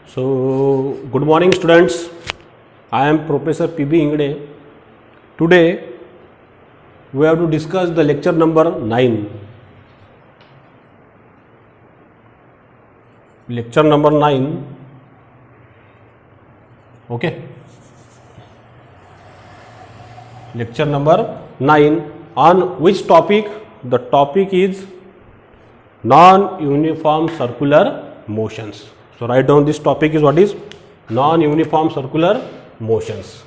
So, good morning students. I am Professor P.B. Ingde. Today, we have to discuss the lecture number 9. Lecture number 9. Okay. Lecture number 9 on which topic? The topic is non-uniform circular motions. So, write down this topic is what is non-uniform circular motions.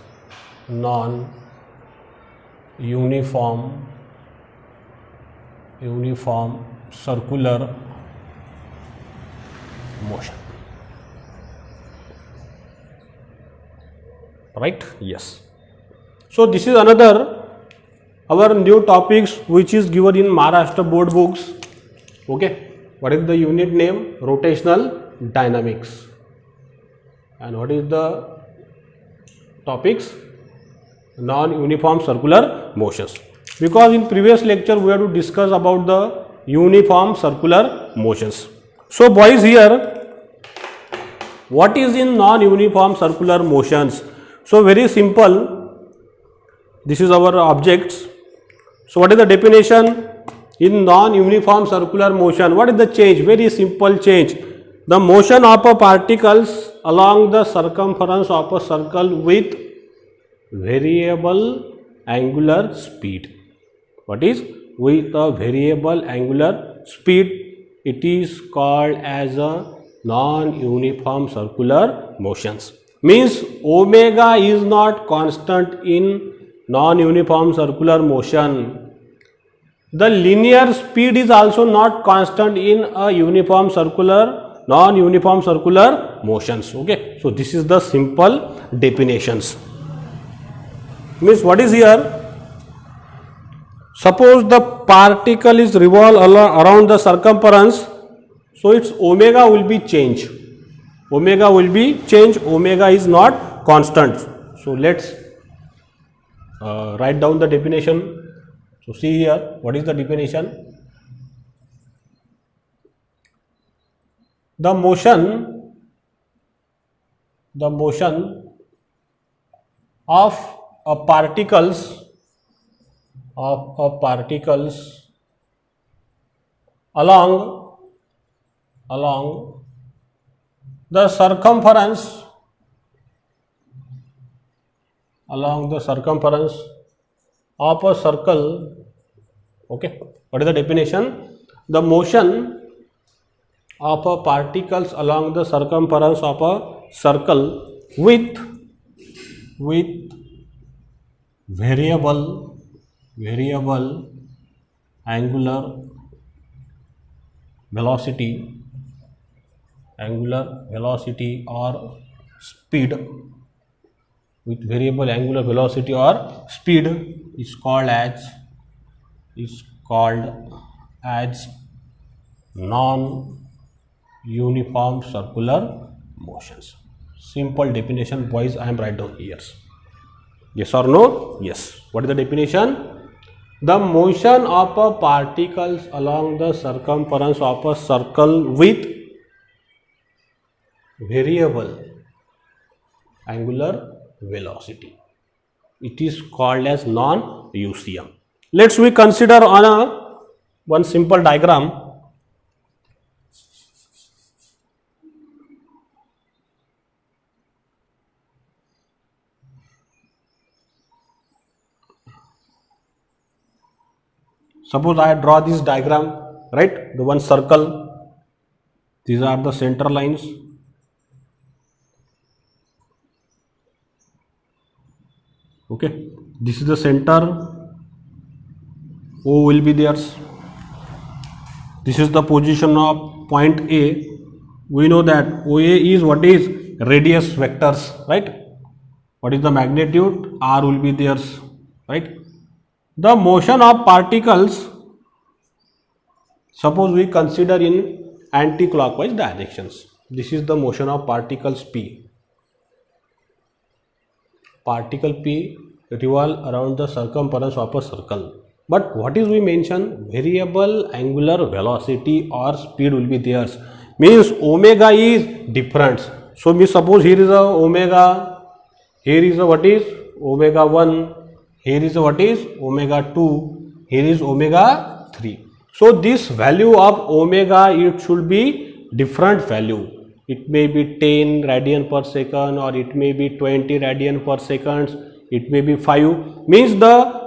Non-uniform circular motion. Right? Yes. So, this is another our new topics which is given in Maharashtra board books. Okay. What is the unit name? Rotational dynamics. And what is the topics? Non-uniform circular motions. Because in previous lecture we have to discuss about the uniform circular motions. So boys, here what is in non-uniform circular motions? So very simple, this is our objects. So what is the definition? In non-uniform circular motion, what is the change? Very simple change. The motion of a particles along the circumference of a circle with variable angular speed. What is? With a variable angular speed, it is called as a non-uniform circular motions. Means omega is not constant in non-uniform circular motion. The linear speed is also not constant in a non-uniform circular motions. Okay. So, this is the simple definitions. Means what is here? Suppose the particle is revolve around the circumference. So, its omega will be changed. Omega will be changed. Omega is not constant. So, let's write down the definition. So, see here, what is the definition? The motion of a particles along the circumference of a circle. Okay, what is the definition? The motion of a particles along the circumference of a circle with variable angular velocity or speed. With variable angular velocity or speed is called as non-uniform circular motions. Simple definition, boys. I am write down here. Yes or no? Yes. What is the definition? The motion of a particles along the circumference of a circle with variable angular velocity. It is called as non-UCM. Let's we consider on one simple diagram. Suppose I draw this diagram, right? The one circle. These are the center lines. Okay, this is the center. O will be there. This is the position of point A. We know that OA is what is radius vectors, right? What is the magnitude? R will be there, right? The motion of particles, suppose we consider in anti-clockwise directions. This is the motion of particles P. Particle P revolve around the circumference of a circle. But what is we mention? Variable angular velocity or speed will be theirs. Means omega is different. So we suppose here is a omega, here is a what is omega 1, here is a what is omega 2, here is omega 3. So this value of omega, it should be different value. It may be 10 radian per second, or it may be 20 radian per second, it may be 5, means the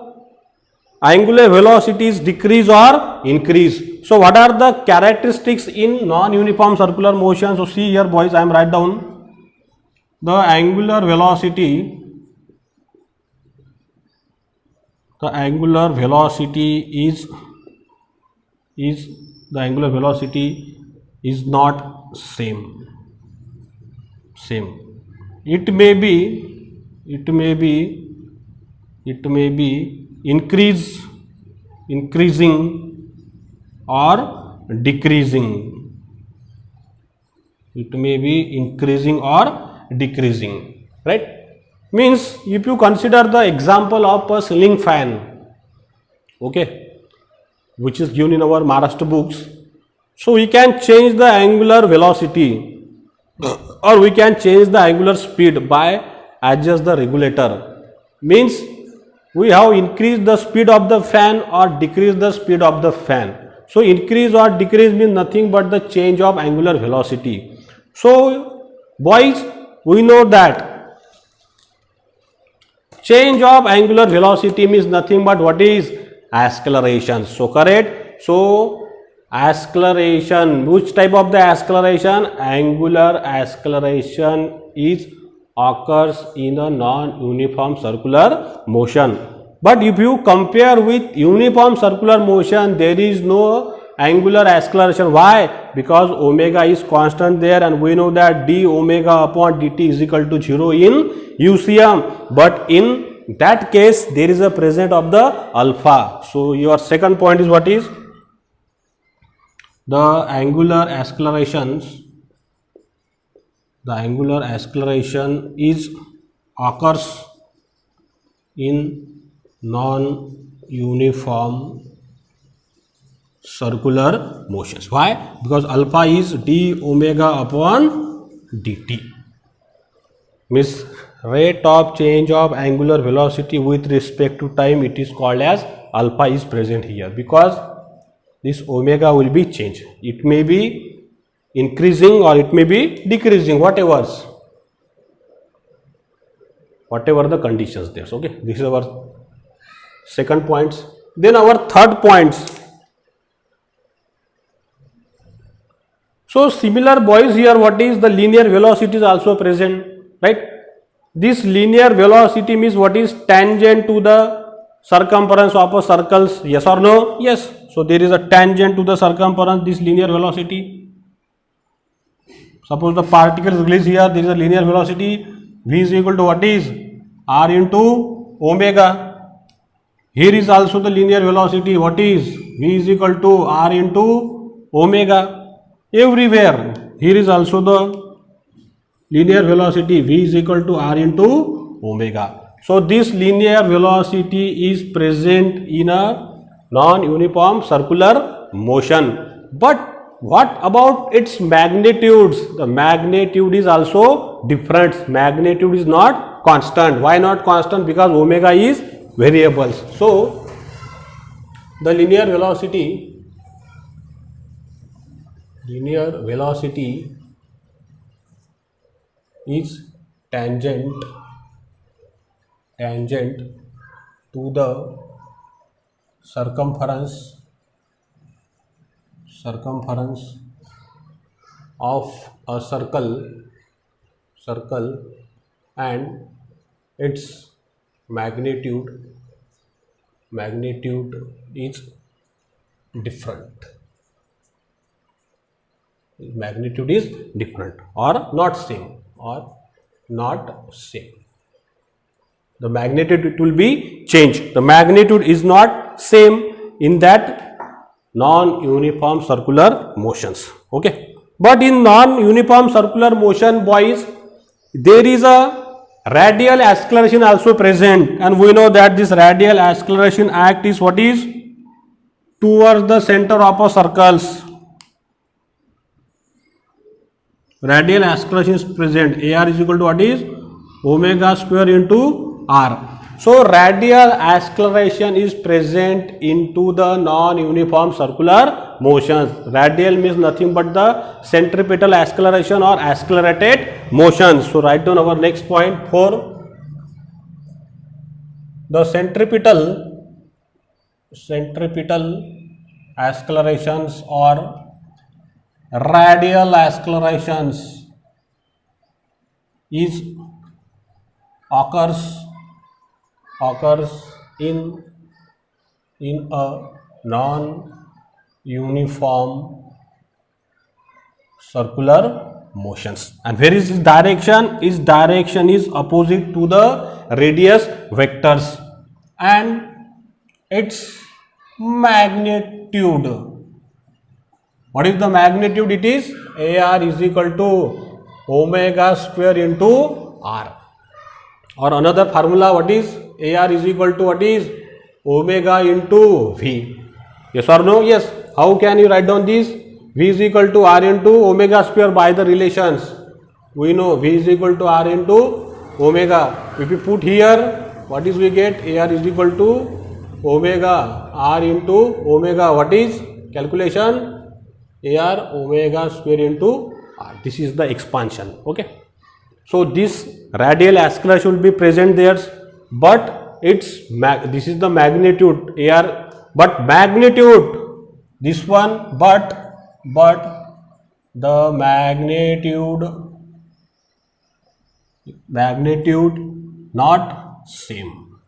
angular velocity is decrease or increase. So what are the characteristics in non-uniform circular motion? So see here boys, I am write down the angular velocity. The angular velocity is not same. It may be increasing or decreasing. It may be increasing or decreasing, right? Means if you consider the example of a ceiling fan, okay, which is given in our Maharashtra books, so we can change the angular velocity or we can change the angular speed by adjust the regulator. Means we have increased the speed of the fan or decreased the speed of the fan. So increase or decrease means nothing but the change of angular velocity. So boys, we know that change of angular velocity means nothing but what is acceleration. So correct. So acceleration, which type of the acceleration? Angular acceleration is occurs in a non-uniform circular motion. But if you compare with uniform circular motion, there is no angular acceleration. Why? Because omega is constant there, and we know that d omega upon dt is equal to 0 in UCM. But in that case, there is a present of the alpha. So your second point is what is? The angular acceleration is occurs in non-uniform circular motions. Why? Because alpha is d omega upon dt. Means rate of change of angular velocity with respect to time, it is called as alpha is present here, because this omega will be changed. It may be increasing or it may be decreasing, whatever the conditions there. Okay, this is our second points. Then our third points. So similar boys here, what is the linear velocity is also present, right? This linear velocity means what is tangent to the circumference of a circle, yes or no? Yes. So there is a tangent to the circumference, this linear velocity. Suppose the particle is released here, there is a linear velocity, v is equal to what is r into omega. Here is also the linear velocity, what is v is equal to r into omega. Everywhere here is also the linear velocity, v is equal to r into omega. So this linear velocity is present in a non-uniform circular motion. But what about its magnitudes? The magnitude is also different. Magnitude is not constant. Why not constant? Because omega is variables. So the linear velocity is tangent to the circumference of a circle and its magnitude is different. Magnitude is different or not same. The magnitude, it will be changed. The magnitude is not same in that non-uniform circular motions. Okay. But in non-uniform circular motion, boys, there is a radial acceleration also present, and we know that this radial acceleration act is what is towards the center of a circles. radial acceleration is present. AR is equal to what is omega square into R. So radial acceleration is present into the non-uniform circular motions. Radial means nothing but the centripetal acceleration or accelerated motions. So write down our next point 4. The centripetal accelerations or radial accelerations is occurs in a non-uniform circular motions. And where is its direction? Its direction is opposite to the radius vectors, and its magnitude. What is the magnitude? It is AR is equal to omega square into R. Or another formula, what is AR is equal to what is omega into V. Yes or no? Yes. How can you write down this? V is equal to R into omega square by the relations. We know V is equal to R into omega. If we put here, what is we get? AR is equal to omega R into omega. What is calculation? AR omega square into R. This is the expansion. Okay. So this radial acceleration will be present there, but this is the magnitude AR, but magnitude this one, but the magnitude not same.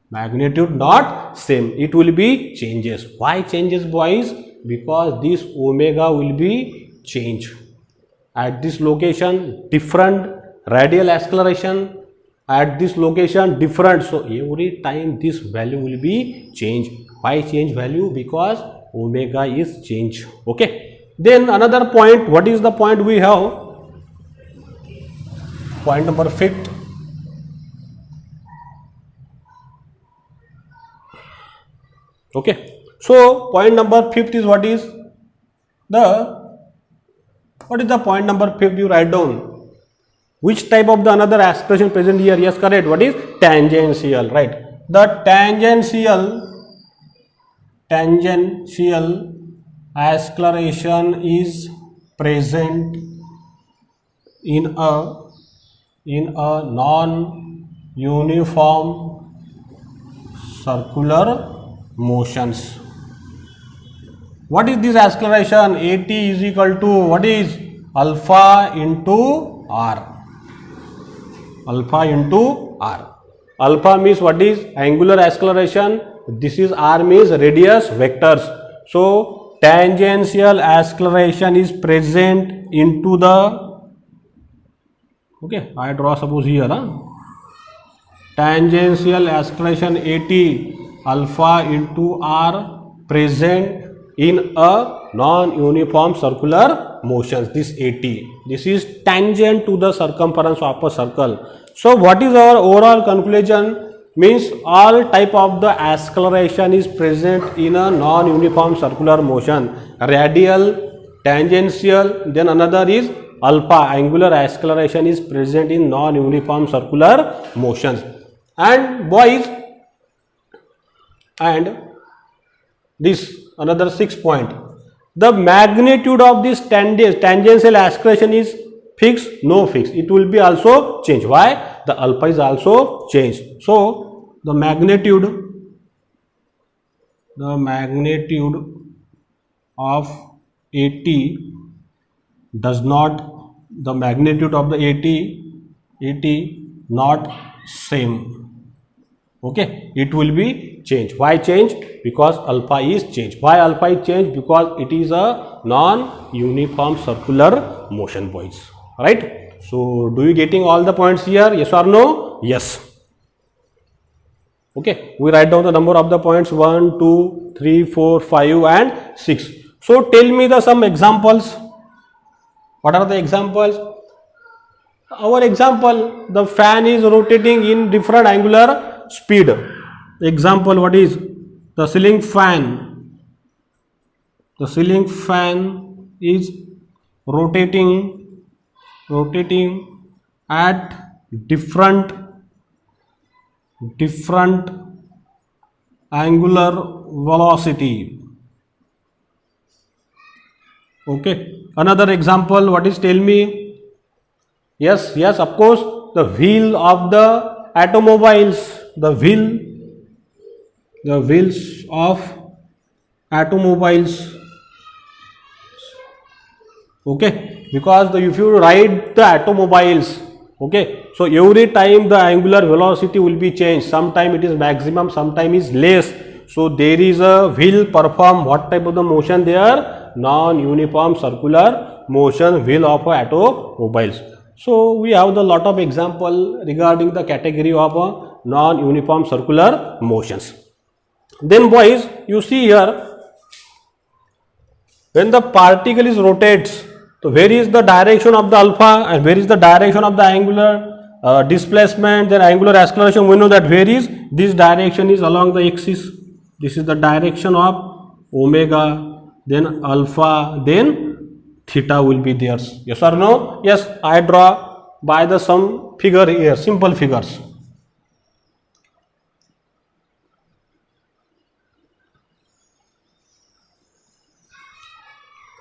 Magnitude not same. It will be changes. Why changes, boys? Because this omega will be changed. At this location different radial acceleration, at this location different. So every time this value will be changed. Why change value? Because omega is changed. Okay. Then another point. What is the point we have? Point number 5. Okay. So point number 5 is what is the point number 5? You write down which type of the another acceleration present here. Yes, correct. What is tangential, right? The tangential acceleration is present in a non-uniform circular motions. What is this acceleration? AT is equal to what is alpha into R. Alpha into R. Alpha means what is angular acceleration. This is R means radius vectors. So tangential acceleration is present into the, okay, I draw suppose here, tangential acceleration AT alpha into R present in a non-uniform circular motions. This AT, this is tangent to the circumference of a circle. So what is our overall conclusion? Means all type of the acceleration is present in a non-uniform circular motion. Radial, tangential, then another is alpha, angular acceleration is present in non-uniform circular motions. And boys, and this another 6 point. The magnitude of this tangential acceleration is fixed? No fixed. It will be also changed. Why? The alpha is also changed. So the magnitude of AT does not, the magnitude of the AT not same. Okay, it will be changed. Why change? Because alpha is changed. Why alpha is changed? Because it is a non-uniform circular motion, boys. Right? So, do you getting all the points here? Yes or no? Yes. Okay, we write down the number of the points 1, 2, 3, 4, 5 and 6. So, tell me the some examples. What are the examples? Our example, the fan is rotating in different angular speed. Example, what is the ceiling fan? The ceiling fan is rotating at different angular velocity. Okay, another example, what is, tell me? Yes, of course, the wheel of the automobiles, the wheels of automobiles. Okay, because if you ride the automobiles, okay, so every time the angular velocity will be changed. Sometime it is maximum, sometime is less. So there is a wheel perform what type of the motion there? Non-uniform circular motion wheel of automobiles. So we have the lot of example regarding the category of non-uniform circular motions. Then boys, you see here, when the particle is rotates, so where is the direction of the alpha and where is the direction of the angular displacement, then angular acceleration? We know that where is this direction is along the axis. This is the direction of omega, then alpha, then theta will be there. Yes or no? Yes, I draw by the some figure here, simple figures.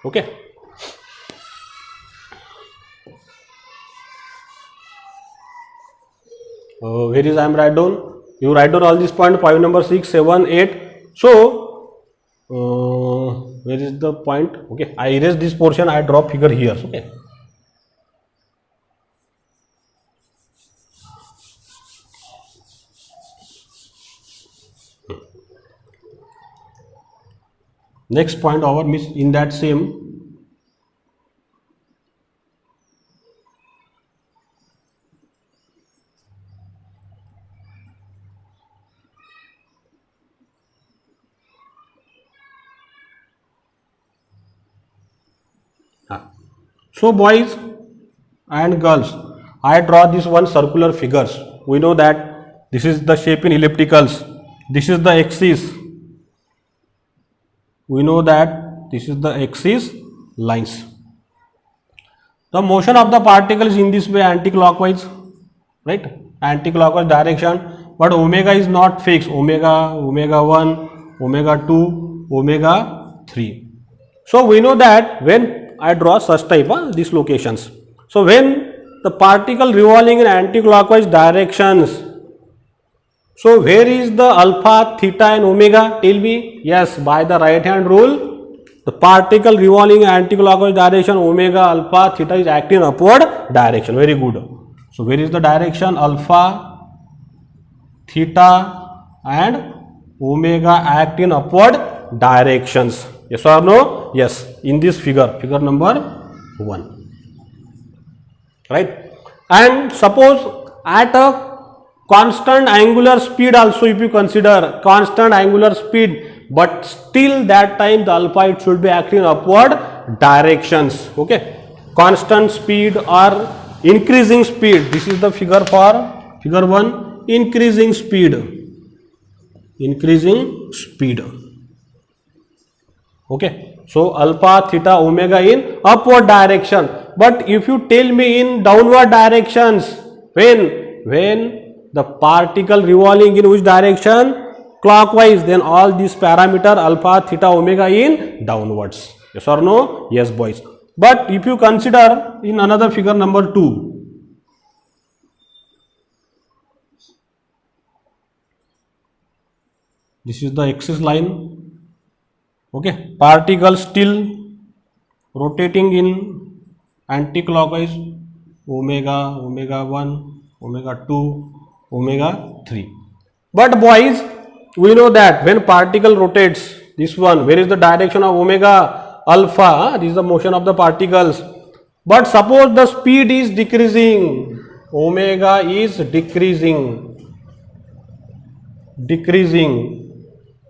Okay. Where is I am write down? You write down all these point, point number 6, 7, 8. So, where is the point? Okay, I erase this portion, I draw figure here. Okay. Next point over means in that same. So boys and girls, I draw this one circular figures. We know that this is the shape in ellipticals. This is the axis. We know that this is the axis lines. The motion of the particle is in this way, anti-clockwise, right? Anti-clockwise direction, but omega is not fixed. Omega 1, omega 2, omega 3. So we know that when I draw such type of these locations. So when the particle revolving in anti-clockwise directions, so where is the alpha, theta and omega? Tell me. Yes, by the right hand rule, the particle revolving in anti-clockwise direction, omega, alpha, theta is acting upward direction. Very good. So where is the direction? Alpha, theta and omega act in upward directions. Yes or no? Yes, in this figure, figure number 1. Right? And suppose at a constant angular speed also, if you consider constant angular speed, but still that time the alpha it should be acting upward directions. Okay, constant speed or increasing speed. This is the figure for figure 1, increasing speed. Okay, so alpha, theta, omega in upward direction. But if you tell me in downward directions, when the particle revolving in which direction? Clockwise, then all these parameter alpha, theta, omega in downwards. Yes or no? Yes boys. But if you consider in another figure number 2, this is the axis line. Okay, particle still rotating in anti-clockwise, omega 1, omega 2, omega 3. But boys, we know that when particle rotates, this one, where is the direction of omega? Alpha, this is the motion of the particles. But suppose the speed is decreasing, omega is decreasing.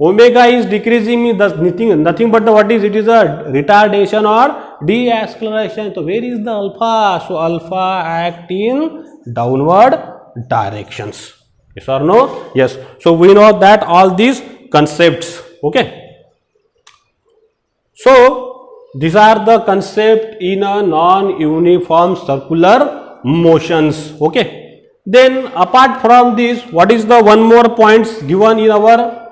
Omega is decreasing means nothing but what is it is a retardation or deacceleration. So where is the alpha? So alpha act in downward directions. Yes or no? Yes. So we know that all these concepts. Okay. So These are the concept in a non-uniform circular motions. Okay. Then apart from this, what is the one more points given in our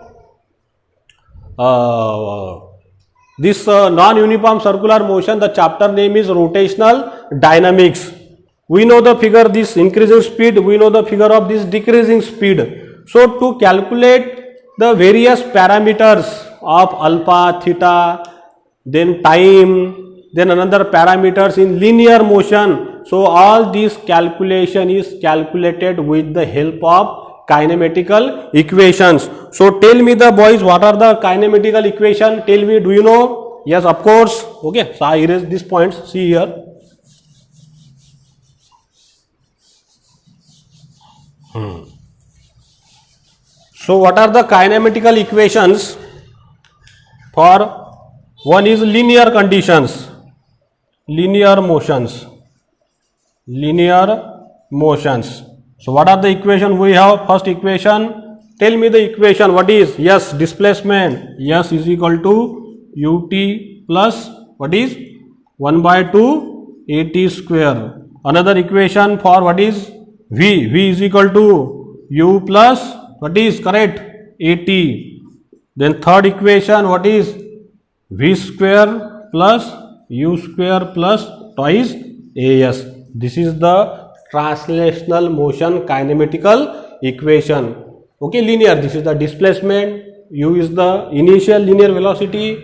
this non-uniform circular motion? The chapter name is rotational dynamics. We know the figure this increasing speed, we know the figure of this decreasing speed. So to calculate the various parameters of alpha, theta, then time, then another parameters in linear motion. So all this calculation is calculated with the help of kinematical equations. So tell me the boys, what are the kinematical equation? Tell me, do you know? Yes, of course. Okay, so I erase these points. See here. So what are the kinematical equations for? One is linear conditions, linear motions. So what are the equation we have? First equation, tell me the equation. What is? Yes, displacement. Yes is equal to ut plus what is 1 by 2 at square. Another equation for what is v? V is equal to u plus what is correct? At. Then third equation, what is v square plus u square plus twice as. This is the translational motion kinematical equation. Okay, linear. This is the displacement. U is the initial linear velocity.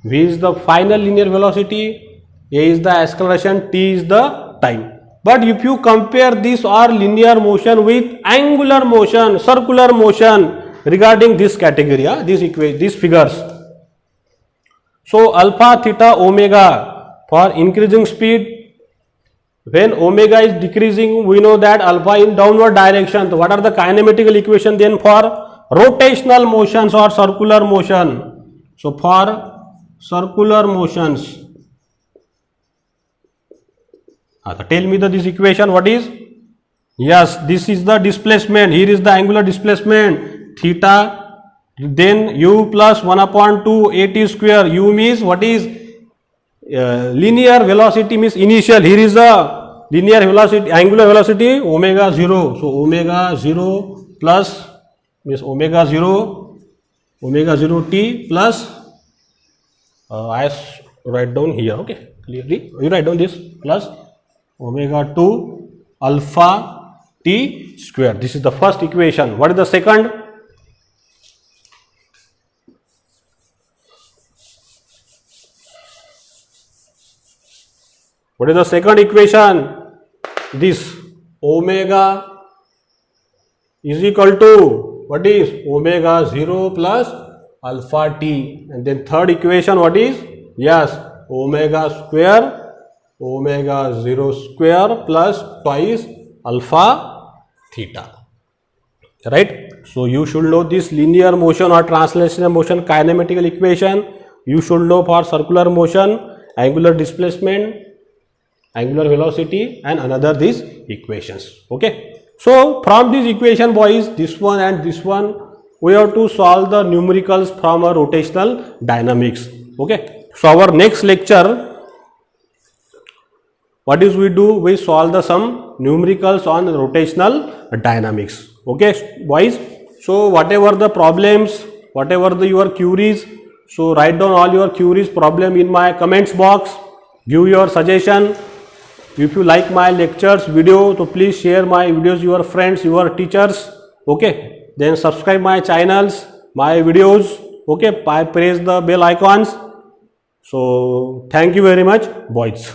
V is the final linear velocity. A is the acceleration. T is the time. But if you compare this or linear motion with angular motion, circular motion regarding this category, these figures. So alpha, theta, omega for increasing speed. When omega is decreasing, we know that alpha in downward direction. So what are the kinematical equation then for rotational motions or circular motion? So for circular motions, tell me this equation, what is? Yes, this is the displacement. Here is the angular displacement theta. Then u plus 1 upon 2 at square. U means what is linear velocity means initial. Here is the linear velocity, angular velocity omega 0. So omega 0 plus means omega 0 t plus I write down here. Okay, clearly you write down this plus omega 2 alpha t square. This is the first equation. What is the second? What is the second equation? This omega is equal to what is omega 0 plus alpha t. And then third equation, what is? Yes, omega square, omega 0 square plus twice alpha theta. Right? So you should know this linear motion or translational motion kinematical equation. You should know for circular motion angular displacement, angular velocity, and another these equations. Okay. So from this equation, boys, this one and this one, we have to solve the numericals from a rotational dynamics. Okay. So our next lecture, what is we do? We solve the some numericals on rotational dynamics. Okay, boys. So whatever the problems, whatever your queries, so write down all your queries, problem in my comments box. Give your suggestion. If you like my lectures video, so please share my videos your friends, your teachers. Okay, then subscribe my channels, my videos. Okay, press the bell icons. So thank you very much, boys.